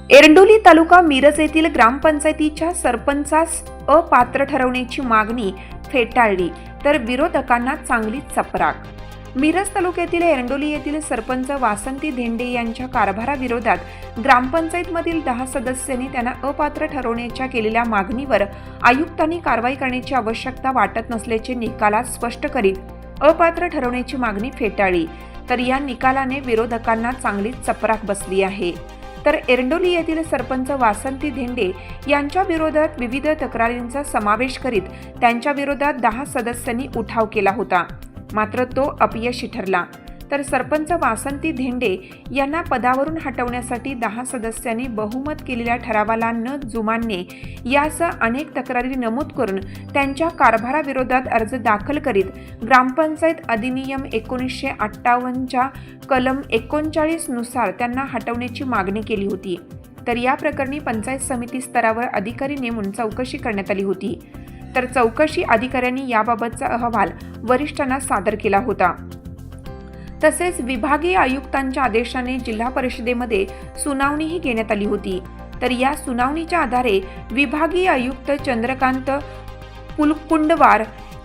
एरंडोली तालुका मिरज येथील ग्रामपंचायतीच्या सरपंचास अपात्र ठरवण्याची मागणी फेटाळली तर विरोधकांना चांगलीच चपराक। मिरज तालुक्यातील एरंडोली येथील सरपंच वासंती धेंडे यांच्या कारभाराविरोधात ग्रामपंचायतमधील 10 सदस्यांनी त्यांना अपात्र ठरवण्याच्या केलेल्या मागणीवर आयुक्तांनी कारवाई करण्याची आवश्यकता वाटत नसल्याचे निकालात स्पष्ट करीत अपात्र ठरवण्याची मागणी फेटाळली। तर या निकालाने विरोधकांना चांगलीच चपराक बसली आहे। तर एरंडोली येथील सरपंच वासंती धेंडे यांच्या विरोधात विविध तक्रारींचा समावेश करीत त्यांच्या विरोधात 10 सदस्यांनी उठाव केला होता, मात्र तो अपयशी ठरला। तर सरपंच वासंती धेंडे यांना पदावरून हटवण्यासाठी 10 सदस्यांनी बहुमत केलेल्या ठरावाला न जुमानणे यासह अनेक तक्रारी नमूद करून त्यांच्या कारभाराविरोधात अर्ज दाखल करीत ग्रामपंचायत अधिनियम 1958च्या कलम 39 नुसार त्यांना हटवण्याची मागणी केली होती। तर या प्रकरणी पंचायत समिती स्तरावर अधिकारी नेमून चौकशी करण्यात आली होती। तर चौकशी अधिकाऱ्यांनी याबाबतचा अहवाल वरिष्ठांना सादर केला होता। तसेच विभागीय आयुक्तांच्या आदेशाने जिल्हा परिषदेमध्ये सुनावणीही घेण्यात आली होती। तर या सुनावणीच्या आधारे विभागीय आयुक्त चंद्रकांत कुलकुंडवार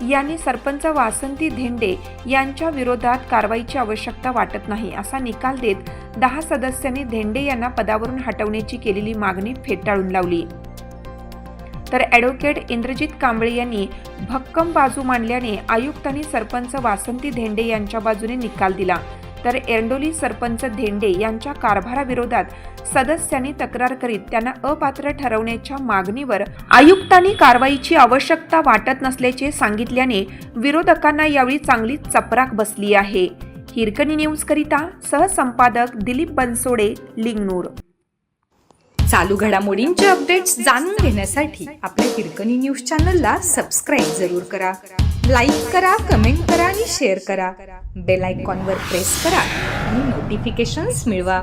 यांनी सरपंच वासंती धेंडे यांच्या विरोधात कारवाईची आवश्यकता वाटत नाही असा निकाल देत 10 सदस्यांनी धेंडे यांना पदावरून हटवण्याची केलेली मागणी फेटाळून लावली। तर ॲडव्होकेट इंद्रजित कांबळे यांनी भक्कम बाजू मांडल्याने आयुक्तांनी सरपंच वासंती धेंडे यांच्या बाजूने निकाल दिला। तर एरंडोली सरपंच धेंडे यांच्या कारभाराविरोधात सदस्यांनी तक्रार करीत त्यांना अपात्र ठरवण्याच्या मागणीवर आयुक्तांनी कारवाईची आवश्यकता वाटत नसल्याचे सांगितल्याने विरोधकांना यावेळी चांगली चपराक बसली आहे। हिरकणी न्यूज करिता सहसंपादक दिलीप बनसोडे, लिंगनूर। चालू घडामोडींचे अपडेट्स जाणून घेण्यासाठी आपल्या हिरकणी न्यूज चॅनलला सबस्क्राईब जरूर करा, लाईक करा, कमेंट करा आणि शेअर करा। बेल आयकॉनवर प्रेस करा आणि नोटिफिकेशन्स मिळवा।